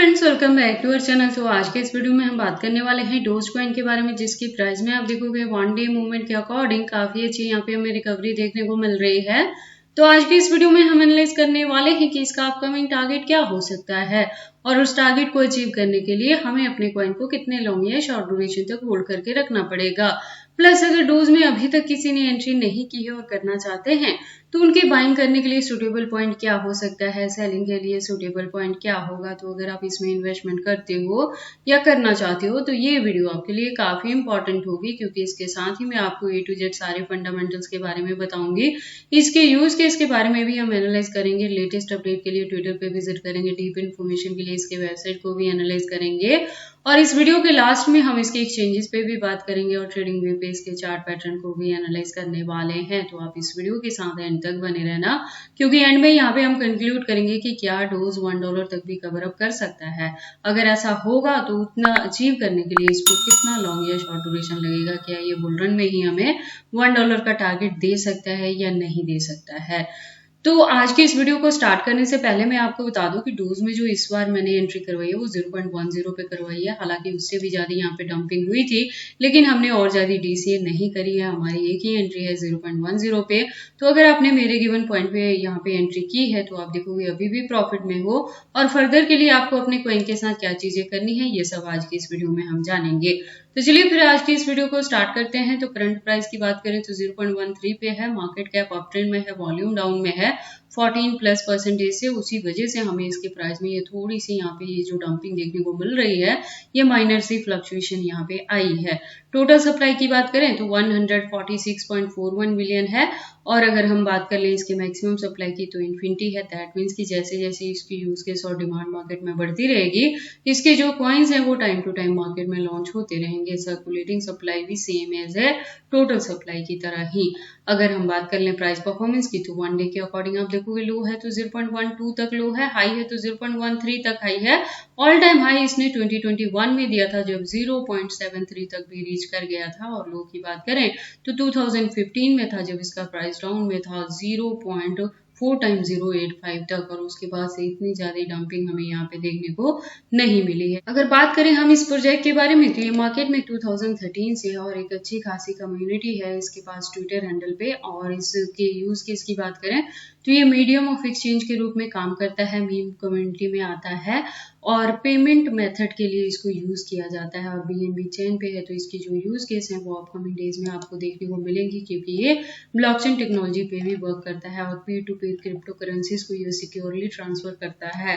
Friends, welcome back to our channel. तो आज के इस वीडियो में हम बात करने वाले हैं डोज कॉइन के बारे में, जिसकी प्राइस में आप देखोगे वन डे मूवमेंट के अकॉर्डिंग काफी अच्छी यहाँ पे हमें रिकवरी देखने को मिल रही है। तो आज के इस वीडियो में हम एनालाइज करने वाले हैं कि इसका अपकमिंग टारगेट क्या हो सकता है और उस टारगेट को अचीव करने के लिए हमें अपने कॉइन को कितने लॉन्ग या शॉर्ट ड्यूरेशन तक होल्ड करके रखना पड़ेगा। प्लस अगर डोज में अभी तक किसी ने एंट्री नहीं की है और करना चाहते हैं तो उनकी बाइंग करने के लिए सुटेबल पॉइंट क्या हो सकता है, सेलिंग के लिए सुटेबल पॉइंट क्या होगा। तो अगर आप इसमें इन्वेस्टमेंट करते हो या करना चाहते हो तो ये वीडियो आपके लिए काफी इंपॉर्टेंट होगी, क्योंकि इसके साथ ही मैं आपको A to Z सारे फंडामेंटल्स के बारे में बताऊंगी। इसके यूज केस के बारे में भी हम एनालाइज करेंगे। लेटेस्ट अपडेट के लिए ट्विटर पे विजिट करेंगे। डीप इन्फॉर्मेशन के लिए इसके वेबसाइट को भी एनालाइज करेंगे और इस वीडियो के लास्ट में हम इसके एक्सचेंजेस पे भी बात करेंगे और ट्रेडिंग व्यू पे इसके चार्ट पैटर्न को भी एनालाइज करने वाले हैं। तो आप इस वीडियो के साथ एंड तक बने रहना, क्योंकि एंड में यहाँ पे हम कंक्लूड करेंगे कि क्या डोज $1 तक भी कवर अप कर सकता है। अगर ऐसा होगा तो उतना अचीव करने के लिए इसको कितना लॉन्ग या शॉर्ट ड्यूरेशन लगेगा, क्या ये बुल रन में ही हमें $1 का टारगेट दे सकता है या नहीं दे सकता है। तो आज के इस वीडियो को स्टार्ट करने से पहले मैं आपको बता दूं कि डोज में जो इस बार मैंने एंट्री करवाई है वो 0.10 पे करवाई है। हालांकि उससे भी ज्यादा यहाँ पे डंपिंग हुई थी, लेकिन हमने और ज्यादा DCA नहीं करी है। हमारी एक ही एंट्री है 0.10 पे। तो अगर आपने मेरे गिवन पॉइंट पे यहाँ पे एंट्री की है तो आप देखोगे अभी भी प्रॉफिट में हो, और फर्दर के लिए आपको अपने कॉइन के साथ क्या चीजें करनी है ये सब आज की इस वीडियो में हम जानेंगे। तो चलिए फिर आज की इस वीडियो को स्टार्ट करते हैं। तो करंट प्राइस की बात करें तो 0.13 पे है। मार्केट कैप अप ट्रेंड में है, वॉल्यूम डाउन में है 14+% से। उसी वजह से हमें इसके प्राइस में ये थोड़ी सी यहाँ पे ये जो डंपिंग देखने को मिल रही है, ये माइनर सी फ्लक्चुएशन यहाँ पे आई है। टोटल सप्लाई की बात करें तो 146.41 मिलियन है, और अगर हम बात कर लें इसके मैक्सिमम सप्लाई की तो इन्फिनिटी है। दैट मीन्स कि जैसे जैसे इसकी यूज केस और डिमांड मार्केट में बढ़ती रहेगी, इसके जो कॉइन्स हैं वो टाइम टू टाइम मार्केट में लॉन्च होते रहेंगे। सर्कुलेटिंग सप्लाई भी सेम एज है टोटल सप्लाई की तरह ही। अगर हम बात कर लें प्राइस परफॉर्मेंस की तो वन डे के अकॉर्डिंग आप देखोगे लो है तो 0.12 तक लो है, हाई है तो 0.13 तक हाई है। ऑल टाइम हाई इसने 2021 में दिया था जब 0.73 तक भी रीच कर गया था, और लो की बात करें तो 2015 में था जब इसका प्राइस डाउन में था 0.4 टाइम्स 0.85 तक, और उसके बाद से इतनी ज्यादा डंपिंग हमें यहाँ पे देखने को नहीं मिली है। अगर बात करें हम इस प्रोजेक्ट के बारे में तो ये मार्केट में 2013 से है और एक अच्छी खासी कम्युनिटी है इसके पास ट्विटर हैंडल पे। और इसके यूज केस की बात करें तो ये मीडियम ऑफ एक्सचेंज के रूप में काम करता है, मीम कम्युनिटी में आता है और पेमेंट मेथड के लिए इसको यूज किया जाता है। और BNB चेन पे है तो इसकी जो यूज केस है वो अपकमिंग डेज में आपको देखने को मिलेंगी, क्योंकि ये ब्लॉकचेन टेक्नोलॉजी पे भी वर्क करता है और peer to peer cryptocurrencies को ये सिक्योरली ट्रांसफर करता है,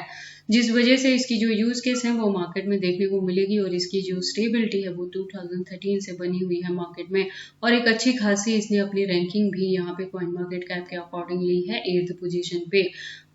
जिस वजह से इसकी जो यूज केस है वो मार्केट में देखने को मिलेगी। और इसकी जो स्टेबिलिटी है वो 2013 से बनी हुई है मार्केट में, और एक अच्छी खासी इसने अपनी रैंकिंग भी यहाँ पे कॉइन मार्केट कैप के अकॉर्डिंग ली है 8th पोजीशन पे।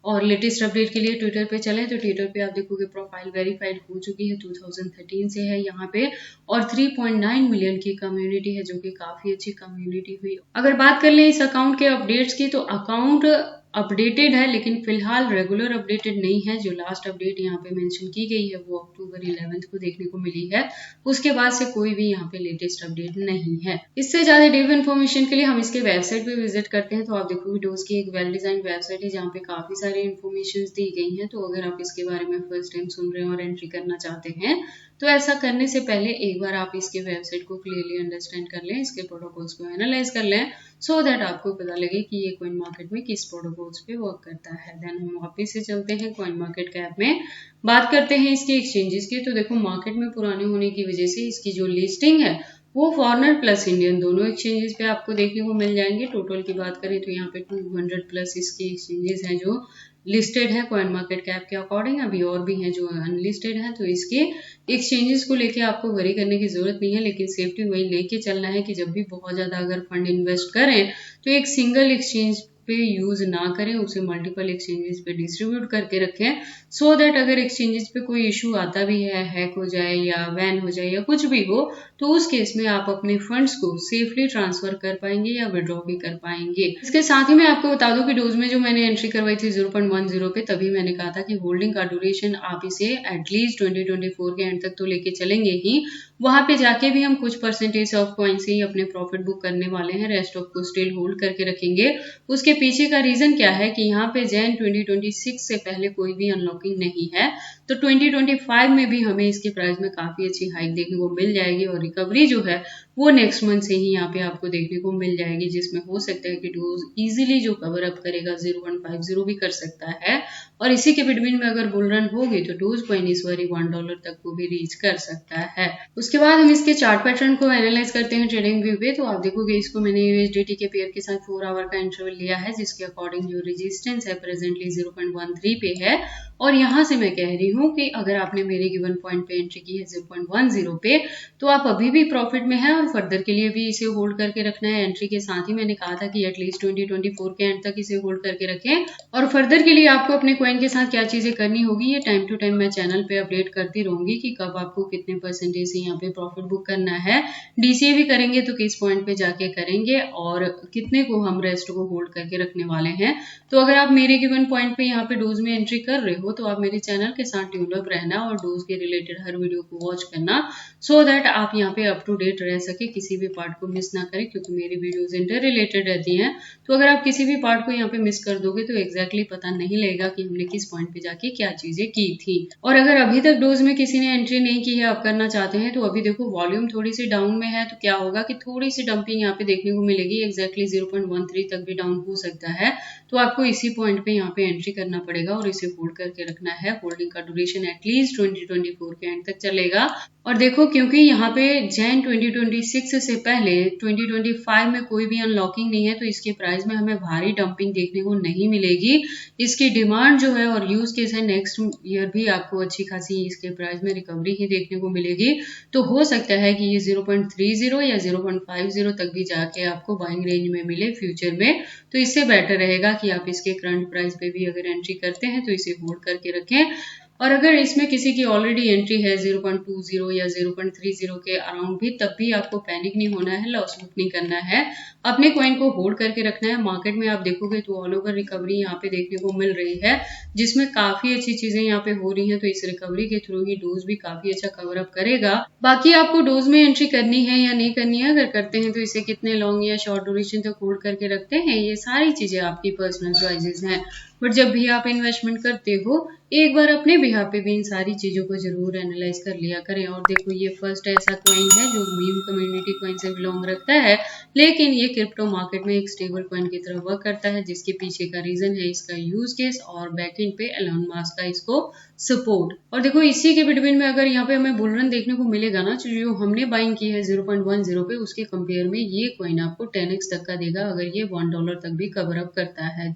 और लेटेस्ट अपडेट के लिए ट्विटर पे चलें तो ट्विटर पे आप देखोगे प्रोफाइल वेरीफाइड हो चुकी है, 2013 से है यहाँ पे, और 3.9 मिलियन की कम्युनिटी है जो कि काफी अच्छी कम्युनिटी हुई। अगर बात कर लें इस अकाउंट के अपडेट्स की तो अकाउंट अपडेटेड है, लेकिन फिलहाल रेगुलर अपडेटेड नहीं है। जो लास्ट अपडेट यहाँ पे मेंशन की गई है वो अक्टूबर 11 को देखने को मिली है, उसके बाद से कोई भी यहाँ पे लेटेस्ट अपडेट नहीं है। इससे ज्यादा डीप इन्फॉर्मेशन के लिए हम इसके वेबसाइट पे विजिट करते हैं तो आप देखोगे डोज की एक वेल डिजाइन वेबसाइट है जहाँ पे काफी सारी इन्फॉर्मेशन दी गई है। तो अगर आप इसके बारे में फर्स्ट टाइम सुन रहे हैं और एंट्री करना चाहते हैं तो ऐसा करने से पहले एक बार आप इसके वेबसाइट को क्लियरली अंडरस्टैंड कर लें, इसके प्रोटोकॉल्स को एनालाइज कर लें, सो दैट आपको पता लगे कि ये कॉइन मार्केट में किस प्रोटोकॉल्स पे वर्क करता है। देन हम वापस से चलते हैं कॉइन मार्केट कैप में, बात करते हैं इसके एक्सचेंजेस की। तो देखो मार्केट में पुराने होने की वजह से इसकी जो लिस्टिंग है वो फॉरेनर प्लस इंडियन दोनों एक्सचेंजेस पे आपको देखने को मिल जाएंगे। टोटल की बात करें तो यहाँ पे 200 प्लस इसके एक्सचेंजेस हैं जो लिस्टेड है कॉइन मार्केट कैप के अकॉर्डिंग। अभी और भी हैं जो अनलिस्टेड है, तो इसके एक्सचेंजेस को लेके आपको वरी करने की जरूरत नहीं है, लेकिन सेफ्टी वही लेके चलना है कि जब भी बहुत ज्यादा अगर फंड इन्वेस्ट करें तो एक सिंगल एक्सचेंज पे यूज ना करें, उसे मल्टीपल एक्सचेंजेस पे डिस्ट्रीब्यूट करके रखें, सो दैट अगर एक्सचेंजेस पे कोई इशू आता भी है, हैक हो जाए या बैन हो जाए या कुछ भी हो, तो उस केस में आप अपने फंड्स को सेफली ट्रांसफर कर पाएंगे या विड्रॉ भी कर पाएंगे। इसके साथ ही मैं आपको बता दूं कि डोज में जो मैंने एंट्री करवाई थी 0.10 पे, तभी मैंने कहा था कि होल्डिंग का ड्यूरेशन आप इसे एटलीस्ट 2024 के एंड तक तो लेके चलेंगे ही। वहां पे जाके भी हम कुछ परसेंटेज ऑफ कॉइन से ही अपने प्रॉफिट बुक करने वाले हैं, रेस्ट ऑफ को स्टिल होल्ड करके रखेंगे। उसके पीछे का रीजन क्या है कि यहाँ पे जैन 2026 से पहले कोई भी अनलॉकिंग नहीं है, तो 2025 में भी हमें इसके प्राइस में काफी अच्छी हाइक देखने को मिल जाएगी और रिकवरी जो है वो नेक्स्ट मंथ से ही यहाँ पे आपको देखने को मिल जाएगी, जिसमें हो सकता है कि डोज इजीली जो कवर अप करेगा 0150 भी कर सकता है और इसी के बिटवीन में अगर बुल रन होगी तो डोज कॉइन इस बारी $1 तक को भी रीच कर सकता है। उसके बाद हम इसके चार्ट पैटर्न को एनालाइज करते हैं ट्रेडिंग व्यू पे। तो आप देखोगे इसको मैंने USDT के पेयर के साथ 4 आवर का इंटरवल लिया है, जिसके अकॉर्डिंग जो रेजिस्टेंस है प्रेजेंटली 0.13 पे है और यहाँ से मैं कह रही हूँ कि अगर आपने मेरे गिवन पॉइंट पे एंट्री की है 0.10 पे तो आप अभी भी प्रॉफिट में है और फर्दर के लिए भी इसे होल्ड करके रखना है। एंट्री के साथ ही मैंने कहा था कि एटलीस्ट 2024 के एंड तक इसे होल्ड करके रखें और फर्दर के लिए आपको अपने कॉइन के साथ क्या चीजें करनी होगी ये टाइम टू टाइम मैं चैनल पे अपडेट करती रहूंगी कि कब आपको कितने परसेंटेज से यहाँ पे प्रॉफिट बुक करना है, DCA भी करेंगे तो किस पॉइंट पे जाके करेंगे और कितने को हम रेस्ट को होल्ड करके रखने वाले हैं। तो अगर आप मेरे गिवन पॉइंट पे यहाँ पे डोज में एंट्री कर रहे हो तो आप मेरे चैनल के साथ ट्यून अप रहना और डोज के रिलेटेड हर वीडियो को वॉच करना सो दैट आप यहाँ पे अप टू डेट रह सके, किसी भी पार्ट को मिस ना करें क्योंकि मेरी वीडियोस इंटर रिलेटेड रहती हैं। तो अगर आप किसी भी पार्ट को यहाँ पे मिस कर दोगे तो एग्जैक्टली पता नहीं लगेगा कि हमने किस पॉइंट पे जाके क्या चीजें की थी। और अगर अभी तक डोज में किसी ने एंट्री नहीं की है, आप करना चाहते हैं तो अभी देखो वॉल्यूम थोड़ी सी डाउन में है तो क्या होगा कि थोड़ी सी डंपिंग यहाँ पे देखने को मिलेगी, एग्जैक्टली 0.13 तक भी डाउन हो सकता है। तो आपको इसी पॉइंट पे यहाँ पे एंट्री करना पड़ेगा और इसे होल्ड करके रखना है। होल्डिंग का ड्यूरेशन एटलीस्ट 2024 के एंड तक चलेगा। और देखो क्योंकि यहाँ पे जैन 2026 से पहले 2025 में कोई भी अनलॉकिंग नहीं है तो इसके प्राइस में हमें भारी डंपिंग देखने को नहीं मिलेगी। इसकी डिमांड जो है और यूज केस है नेक्स्ट ईयर भी आपको अच्छी खासी इसके प्राइस में रिकवरी ही देखने को मिलेगी। तो हो सकता है कि ये 0.30 या 0.50 तक भी जाके आपको बाइंग रेंज में मिले फ्यूचर में। तो इससे बेटर रहेगा कि आप इसके करंट प्राइस पे भी अगर एंट्री करते हैं तो इसे होल्ड करके रखें। और अगर इसमें किसी की ऑलरेडी एंट्री है 0.20 या 0.30 के अराउंड भी, तब भी आपको पैनिक नहीं होना है, लॉस बुक नहीं करना है, अपने कॉइन को होल्ड करके रखना है। मार्केट में आप देखोगे तो ऑल ओवर रिकवरी यहाँ पे देखने को मिल रही है, जिसमें काफी अच्छी चीजें यहाँ पे हो रही हैं। तो इस रिकवरी के थ्रू ही डोज भी काफी अच्छा कवर अप करेगा। बाकी आपको डोज में एंट्री करनी है या नहीं करनी है, अगर करते हैं तो इसे कितने लॉन्ग या शॉर्ट ड्यूरेशन तक होल्ड करके रखते हैं, ये सारी चीजें आपकी पर्सनल चॉइसेस हैं। बट जब भी आप इन्वेस्टमेंट करते हो एक बार अपने बिहाफ पे भी इन सारी चीजों को जरूर एनालाइज कर लिया करें। और देखो ये फर्स्ट ऐसा कॉइन है जो मीम कम्युनिटी कॉइन से बिलोंग रखता है, लेकिन ये क्रिप्टो मार्केट में एक स्टेबल कॉइन की तरह वर्क करता है, जिसके पीछे का रीजन है इसका यूज केस और बैकएंड पे एलोन मस्क का इसको सपोर्ट। और देखो इसी के बिटवीन में अगर यहाँ पे हमें बुल रन देखने को मिलेगा ना, जो हमने बाइंग की है 0.10 पे, उसके कंपेयर में ये कॉइन आपको 10x तक का देगा अगर ये $1 तक भी कवर अप करता है।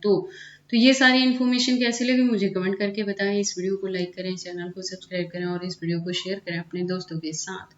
तो ये सारी इन्फॉर्मेशन कैसी लगी मुझे कमेंट करके बताएं। इस वीडियो को लाइक करें, चैनल को सब्सक्राइब करें और इस वीडियो को शेयर करें अपने दोस्तों के साथ।